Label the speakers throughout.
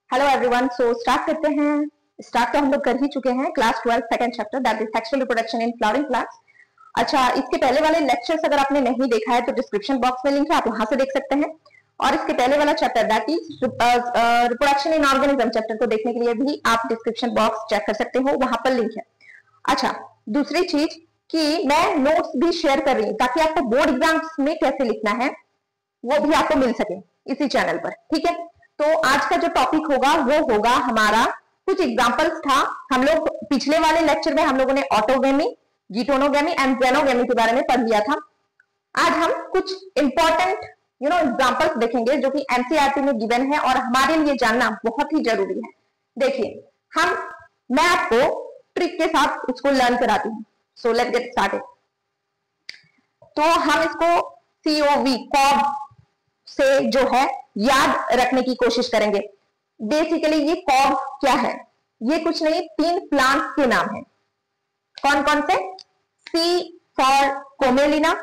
Speaker 1: Hello everyone, so start करते हैं। Start तो हम लोग कर ही चुके हैं। Class 12 second chapter that is sexual reproduction in flowering plants. अच्छा, इसके पहले वाले लेक्चर्स अगर आपने नहीं देखा है तो डिस्क्रिप्शन बॉक्स में लिंक है, आप वहां से देख सकते हैं। और इसके पहले वाला chapter that is reproduction in organism chapter को देखने के लिए भी आप डिस्क्रिप्शन बॉक्स चेक कर सकते हो, वहां पर लिंक है। अच्छा, दूसरी चीज कि मैं नोट्स भी शेयर कर रही हूँ ताकि आपको बोर्ड एग्जाम्स में कैसे लिखना है वो भी आपको मिल सके इसी चैनल पर, ठीक है। तो आज का जो टॉपिक होगा वो होगा हमारा, कुछ एग्जांपल्स था। हम लोग पिछले वाले लेक्चर में हम लोगों ने ऑटोगेमी, जीटोनोगेमी एंड जेनोगेमी के बारे में पढ़ लिया था। आज हम कुछ इंपॉर्टेंट एग्जांपल्स देखेंगे जो कि एनसीईआरटी में गिवन है और हमारे लिए जानना बहुत ही जरूरी है। देखिए, मैं आपको ट्रिक के साथ इसको लर्न कराती हूँ। So let's get started. तो हम इसको COV कॉब से जो है याद रखने की कोशिश करेंगे। बेसिकली ये कॉब क्या है? ये कुछ नहीं, 3 प्लांट्स के नाम है। कौन कौन से? C फॉर कोमेलिना,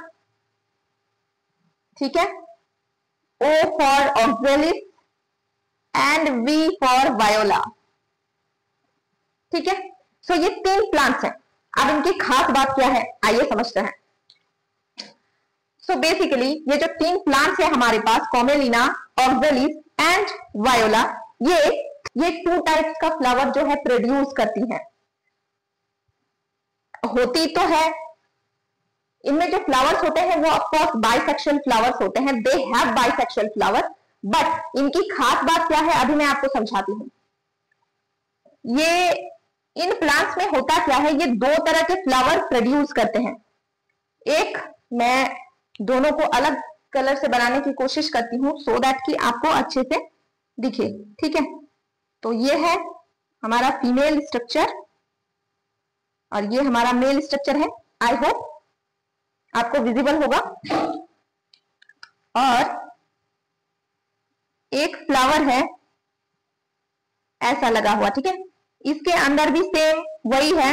Speaker 1: ठीक है, O for oxalis and V for voila, ठीक है। सो ये 3 प्लांट्स हैं। अब इनकी खास बात क्या है, आइए समझते हैं। सो बेसिकली ये जो 3 प्लांट्स है हमारे पास, कोमेलिना, ऑक्जेलिस एंड वायोला, ये 2 टाइप्स का फ्लावर जो है प्रोड्यूस करती हैं। होती तो है, इनमें जो फ्लावर्स होते हैं वो ऑफकोर्स बाइसेक्सुअल फ्लावर्स होते हैं, they have bisexual flower. But इनकी खास बात क्या है अभी मैं आपको समझाती हूं। ये इन प्लांट्स में होता क्या है, ये 2 तरह के फ्लावर प्रोड्यूस करते हैं। एक, मैं दोनों को अलग कलर से बनाने की कोशिश करती हूं सो दैट कि आपको अच्छे से दिखे, ठीक है। तो ये है हमारा फीमेल स्ट्रक्चर और ये हमारा मेल स्ट्रक्चर है। आई होप आपको विजिबल होगा। और एक फ्लावर है ऐसा लगा हुआ, ठीक है। इसके अंदर भी सेम वही है,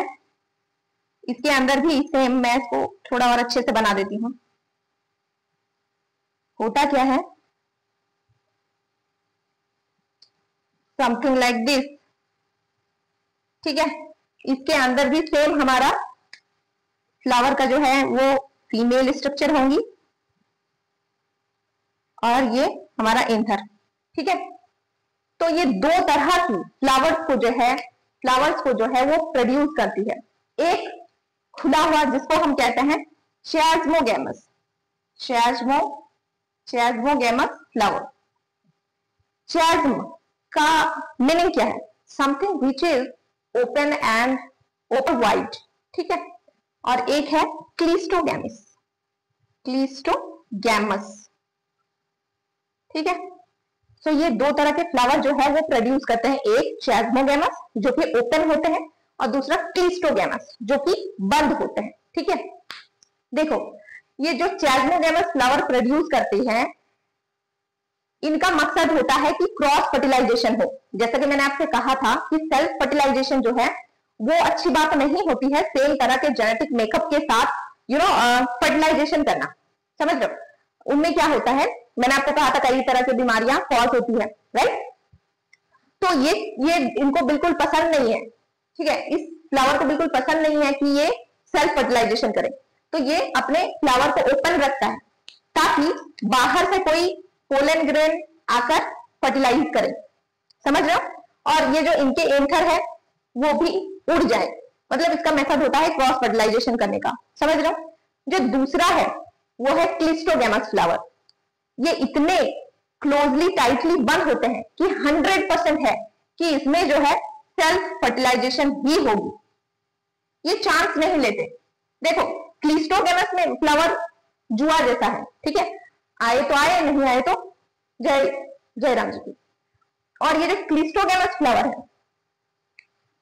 Speaker 1: इसके अंदर भी सेम। मैं इसको थोड़ा और अच्छे से बना देती हूं। होता क्या है, समथिंग लाइक दिस, ठीक है। इसके अंदर भी सेम हमारा फ्लावर का जो है वो फीमेल स्ट्रक्चर होंगी और ये हमारा एंथर, ठीक है। तो ये 2 तरह की फ्लावर्स को जो है वो प्रोड्यूस करती है। एक खुला हुआ जिसको हम कहते हैं चियाज्मोगैमस, चियाज्मोगैमस फ्लावर। चियाज्म का मीनिंग क्या है? Something which is open and open wide, ठीक है। और एक है क्लिस्टोगैमस, ठीक है। सो ये 2 तरह के फ्लावर जो है वो प्रोड्यूस करते हैं। एक चियाज्मोगैमस जो कि ओपन होते हैं और दूसरा क्लिस्टोगैमस जो कि बंद होते हैं, ठीक है। देखो, ये जो चियाज्मोगैमस फ्लावर प्रोड्यूस करती हैं, इनका मकसद होता है कि क्रॉस फर्टिलाइजेशन हो। जैसा कि मैंने आपसे कहा था कि सेल्फ फर्टिलाइजेशन जो है वो अच्छी बात नहीं होती है। सेम तरह के जेनेटिक मेकअप के साथ फर्टिलाइजेशन करना, समझ रहे हो? उनमें क्या होता है, मैंने आपको कहा था कई तरह की बीमारियां कॉज होती है, राइट। तो ये इनको बिल्कुल पसंद नहीं है, ठीक है। इस फ्लावर को बिल्कुल पसंद नहीं है कि ये सेल्फ फर्टिलाइजेशन करे। तो ये अपने फ्लावर को ओपन रखता है ताकि बाहर से कोई पोलन ग्रेन आकर फर्टिलाइज करे, समझ रहे हो। और ये जो इनके एंथर है वो भी उड़ जाए, मतलब इसका मेथड होता है क्रॉस फर्टिलाइजेशन करने का, समझ रहे हो। जो दूसरा है वो है क्लिस्टोगैमस फ्लावर। ये इतने क्लोजली टाइटली बंद होते हैं कि 100% है कि इसमें जो है सेल्फ फर्टिलाइजेशन ही होगी, ये चांस नहीं लेते। देखो, क्लिस्टोगैमस में फ्लावर जुआ जैसा है, ठीक है। आए तो आए, नहीं आए तो जय राम जी की। और ये जो क्लिस्टोगैमस फ्लावर है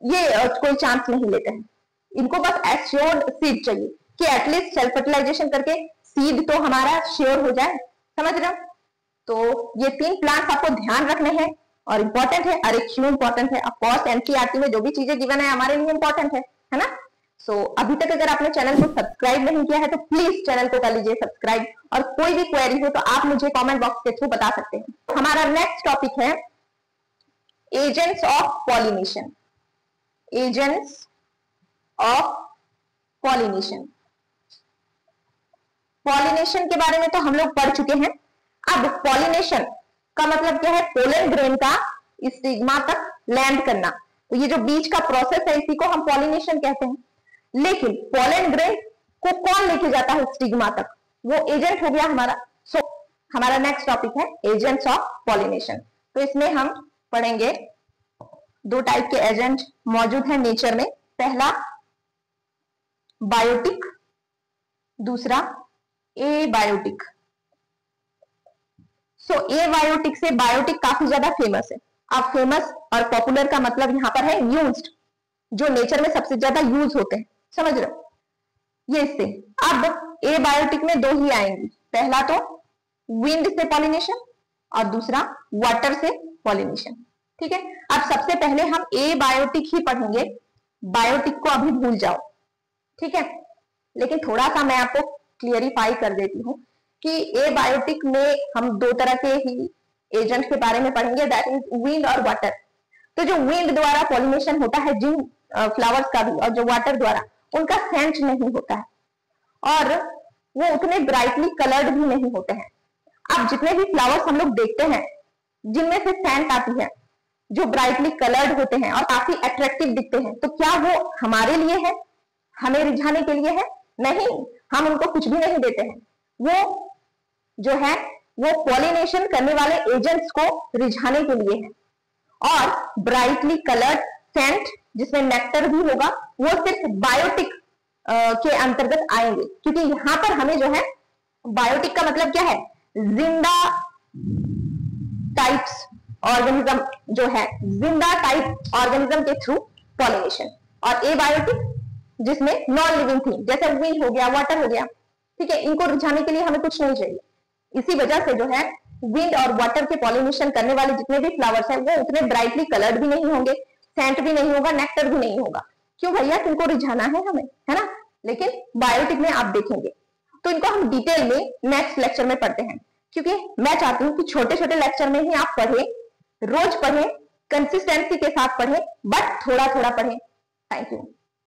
Speaker 1: ये कोई चांस नहीं लेते हैं। इनको बस एश्योर्ड सीड चाहिए कि एटलीस्ट सेल्फ फर्टिलाइजेशन करके सीड तो हमारा श्योर हो जाए, समझ रहे हो। तो ये 3 प्लांट्स आपको ध्यान रखने हैं और इंपॉर्टेंट है। अरे क्यों इंपॉर्टेंट है? ऑफकोर्स एनसीईआरटी में जो भी चीजें गिवन है हमारे लिए इंपॉर्टेंट है ना। सो अभी तक अगर आपने चैनल को सब्सक्राइब नहीं किया है तो प्लीज चैनल को कर लीजिए सब्सक्राइब। और कोई भी क्वेरी हो तो आप मुझे कमेंट बॉक्स के थ्रू बता सकते हैं। हमारा नेक्स्ट टॉपिक है agents of pollination, agents of pollination. Pollination के बारे में तो हम लोग पढ़ चुके हैं। अब पॉलिनेशन का मतलब क्या है? पोलन ग्रेन का स्टिग्मा तक लैंड करना। तो ये जो बीज का प्रोसेस है इसी को हम पॉलिनेशन कहते हैं। लेकिन पोलन ग्रेन को कौन लेके जाता है स्टिग्मा तक? वो एजेंट हो गया हमारा। सो हमारा नेक्स्ट टॉपिक है एजेंट्स ऑफ पॉलिनेशन। तो इसमें हम पढ़ेंगे दो टाइप के एजेंट मौजूद हैं नेचर में। पहला बायोटिक, दूसरा एबायोटिक। सो एबायोटिक से बायोटिक काफी ज्यादा फेमस है। अब फेमस और पॉपुलर का मतलब यहां पर है यूज्ड, जो नेचर में सबसे ज्यादा यूज होते हैं, समझ रहे हो? ये इससे। अब एबायोटिक में दो ही आएंगी, पहला तो विंड से पॉलिनेशन और दूसरा वाटर से पॉलिनेशन। ठीक है, अब सबसे पहले हम एबायोटिक ही पढ़ेंगे, बायोटिक को अभी भूल जाओ। ठीक है, लेकिन थोड़ा सा मैं आपको क्लियरिफाई कर देती हूँ कि एबायोटिक में हम दो तरह के ही एजेंट के बारे में पढ़ेंगे, दैट इज विंड और वाटर। तो जो विंड द्वारा पॉलिनेशन होता है जिन फ्लावर्स का भी, और जो वाटर द्वारा, उनका सेंट नहीं होता है और वो उतने ब्राइटली कलर्ड भी नहीं होते हैं। अब जितने भी फ्लावर्स हम लोग देखते हैं जिनमें से सेंट आती है, जो ब्राइटली कलर्ड होते हैं और काफी अट्रैक्टिव दिखते हैं, तो क्या वो हमारे लिए है, हमें रिझाने के लिए है? नहीं, हम उनको कुछ भी नहीं देते हैं। वो जो है वो पॉलिनेशन करने वाले एजेंट्स को रिझाने के लिए है। और ब्राइटली कलर्ड सेंट जिसमें नेक्टर भी होगा, वो सिर्फ बायोटिक के अंतर्गत आएंगे, क्योंकि यहां पर हमें जो है बायोटिक का मतलब क्या है? जिंदा टाइप्स ऑर्गेनिज्म, जो है जिंदा टाइप ऑर्गेनिज्म के थ्रू पॉलिनेशन। और एबायोटिक जिसमें नॉन लिविंग थिंग, जैसे विंड हो गया, वाटर हो गया, ठीक है, इनको रिझाने के लिए हमें कुछ नहीं चाहिए। इसी वजह से जो है विंड और वाटर के पॉलिनेशन करने वाले जितने भी फ्लावर्स हैं वो उतने ब्राइटली कलर्ड भी नहीं होंगे, सेंट भी नहीं होगा, नेक्टर भी नहीं होगा। क्यों भैया? इनको रिझाना है हमें, है ना? लेकिन बायोटिक में आप देखेंगे तो इनको हम डिटेल में नेक्स्ट लेक्चर में पढ़ते हैं, क्योंकि मैं चाहती हूँ कि छोटे छोटे लेक्चर में ही आप पढ़ें, रोज पढ़ें, कंसिस्टेंसी के साथ पढ़ें, बट थोड़ा थोड़ा पढ़ें। Thank you.